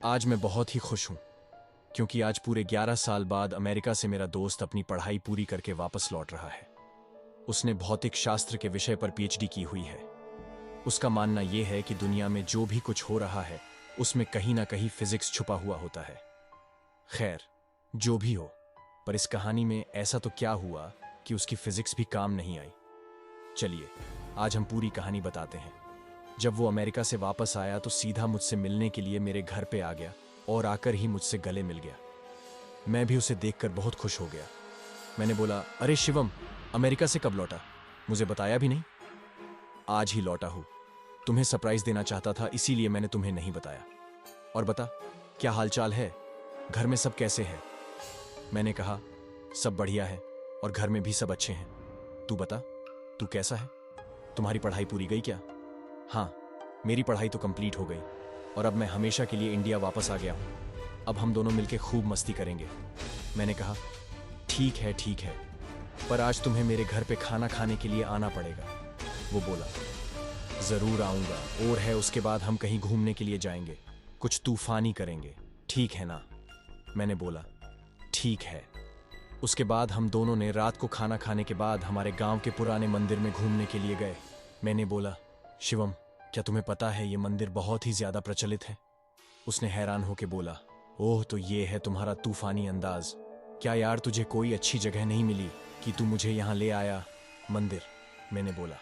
आज मैं बहुत ही खुश हूं क्योंकि आज पूरे 11 साल बाद अमेरिका से मेरा दोस्त अपनी पढ़ाई पूरी करके वापस लौट रहा है। उसने भौतिक शास्त्र के विषय पर पीएचडी की हुई है। उसका मानना यह है कि दुनिया में जो भी कुछ हो रहा है उसमें कहीं ना कहीं फिजिक्स छुपा हुआ होता है। खैर, जो भी हो, पर इस कहानी में ऐसा तो क्या हुआ कि उसकी फिजिक्स भी काम नहीं आई। चलिए आज हम पूरी कहानी बताते हैं। जब वो अमेरिका से वापस आया तो सीधा मुझसे मिलने के लिए मेरे घर पे आ गया और आकर ही मुझसे गले मिल गया। मैं भी उसे देखकर बहुत खुश हो गया। मैंने बोला, अरे शिवम, अमेरिका से कब लौटा? मुझे बताया भी नहीं। आज ही लौटा हूं। तुम्हें सरप्राइज देना चाहता था, इसीलिए मैंने तुम्हें नहीं बताया। और बता, क्या हालचाल है? घर में सब कैसे हैं? मैंने कहा, सब बढ़िया है और घर में भी सब अच्छे हैं। तू बता, तू कैसा है? तुम्हारी पढ़ाई पूरी गई क्या? हाँ, मेरी पढ़ाई तो कंप्लीट हो गई और अब मैं हमेशा के लिए इंडिया वापस आ गया हूं। अब हम दोनों मिलकर खूब मस्ती करेंगे। मैंने कहा, ठीक है, पर आज तुम्हें मेरे घर पे खाना खाने के लिए आना पड़ेगा। वो बोला, जरूर आऊंगा, और है उसके बाद हम कहीं घूमने के लिए जाएंगे, कुछ तूफानी करेंगे, ठीक है ना? मैंने बोला, ठीक है। उसके बाद हम दोनों ने रात को खाना खाने के बाद हमारे गांव के पुराने मंदिर में घूमने के लिए गए। मैंने बोला, शिवम, क्या तुम्हें पता है ये मंदिर बहुत ही ज्यादा प्रचलित है? उसने हैरान होकर बोला, ओह, तो ये है तुम्हारा तूफानी अंदाज। क्या यार, तुझे कोई अच्छी जगह नहीं मिली कि तू मुझे यहां ले आया? मंदिर? मैंने बोला,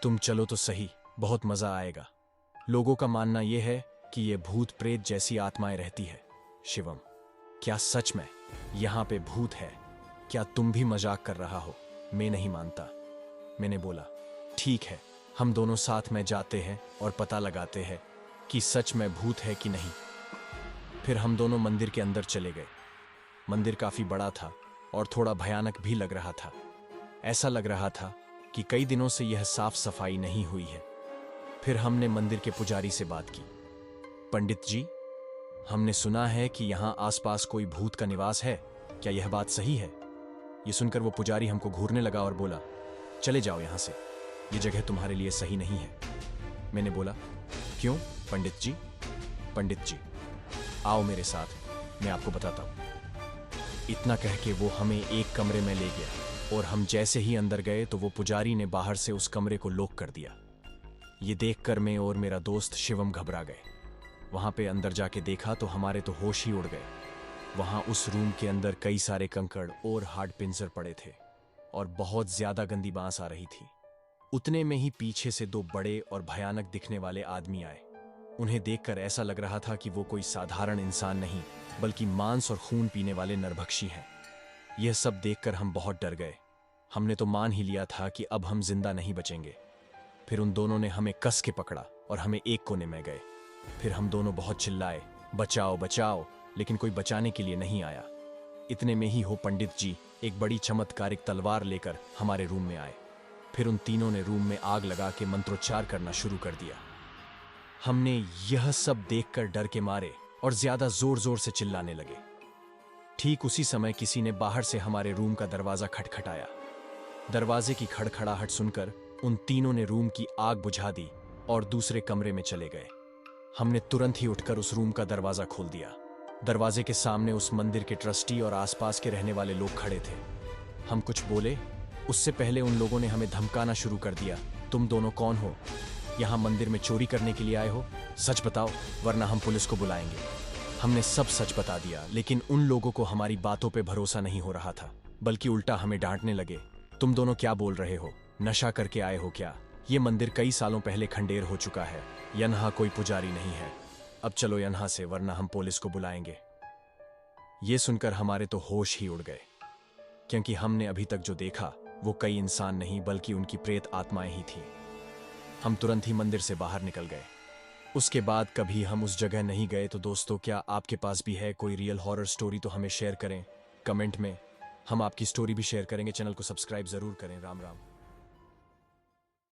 तुम चलो तो सही, बहुत मजा आएगा। लोगों का मानना यह है कि ये भूत प्रेत जैसी आत्माएं रहती है। शिवम, क्या सच में यहां पे भूत है? क्या तुम भी मजाक कर रहा हो? मैं नहीं मानता। मैंने बोला, ठीक है, हम दोनों साथ में जाते हैं और पता लगाते हैं कि सच में भूत है कि नहीं। फिर हम दोनों मंदिर के अंदर चले गए। मंदिर काफी बड़ा था और थोड़ा भयानक भी लग रहा था। ऐसा लग रहा था कि कई दिनों से यह साफ सफाई नहीं हुई है। फिर हमने मंदिर के पुजारी से बात की। पंडित जी, हमने सुना है कि यहां आसपास कोई भूत का निवास है, क्या यह बात सही है? यह सुनकर वो पुजारी हमको घूरने लगा और बोला, चले जाओ यहां से, ये जगह तुम्हारे लिए सही नहीं है। मैंने बोला, क्यों पंडित जी? पंडित जी, आओ मेरे साथ, मैं आपको बताता हूं। इतना कह के वो हमें एक कमरे में ले गया और हम जैसे ही अंदर गए तो वो पुजारी ने बाहर से उस कमरे को लॉक कर दिया। ये देखकर मैं और मेरा दोस्त शिवम घबरा गए। वहां पे अंदर जाके देखा तो हमारे तो होश ही उड़ गए। वहां उस रूम के अंदर कई सारे कंकड़ और हार्ड पिंजर पड़े थे और बहुत ज्यादा गंदी बांस आ रही थी। उतने में ही पीछे से दो बड़े और भयानक दिखने वाले आदमी आए। उन्हें देखकर ऐसा लग रहा था कि वो कोई साधारण इंसान नहीं, बल्कि मांस और खून पीने वाले नरभक्षी हैं। यह सब देखकर हम बहुत डर गए। हमने तो मान ही लिया था कि अब हम जिंदा नहीं बचेंगे। फिर उन दोनों ने हमें कस के पकड़ा और हमें एक कोने में गए। फिर हम दोनों बहुत चिल्लाए, बचाओ बचाओ, लेकिन कोई बचाने के लिए नहीं आया। इतने में ही हो पंडित जी एक बड़ी चमत्कारिक तलवार लेकर हमारे रूम में आए। फिर उन तीनों ने रूम में आग लगा के मंत्रोच्चार करना शुरू कर दिया। हमने यह सब देखकर डर के मारे और ज्यादा जोर जोर से चिल्लाने लगे। ठीक उसी समय किसी ने बाहर से हमारे रूम का दरवाजा खटखटाया। दरवाजे की खड़खड़ाहट सुनकर उन तीनों ने रूम की आग बुझा दी और दूसरे कमरे में चले गए। हमने तुरंत ही उठकर उस रूम का दरवाजा खोल दिया। दरवाजे के सामने उस मंदिर के ट्रस्टी और आसपास के रहने वाले लोग खड़े थे। हम कुछ बोले उससे पहले उन लोगों ने हमें धमकाना शुरू कर दिया। तुम दोनों कौन हो? यहां मंदिर में चोरी करने के लिए आए हो? सच बताओ, वरना हम पुलिस को बुलाएंगे। हमने सब सच बता दिया, लेकिन उन लोगों को हमारी बातों पे भरोसा नहीं हो रहा था, बल्कि उल्टा हमें डांटने लगे। तुम दोनों क्या बोल रहे हो? नशा करके आए हो क्या? ये मंदिर कई सालों पहले खंडेर हो चुका है, यहां कोई पुजारी नहीं है। अब चलो यहां से, वरना हम पुलिस को बुलाएंगे। ये सुनकर हमारे तो होश ही उड़ गए, क्योंकि हमने अभी तक जो देखा वो कई इंसान नहीं बल्कि उनकी प्रेत आत्माएं ही थीं। हम तुरंत ही मंदिर से बाहर निकल गए। उसके बाद कभी हम उस जगह नहीं गए। तो दोस्तों, क्या आपके पास भी है कोई रियल हॉरर स्टोरी तो हमें शेयर करें कमेंट में। हम आपकी स्टोरी भी शेयर करेंगे। चैनल को सब्सक्राइब जरूर करें। राम राम।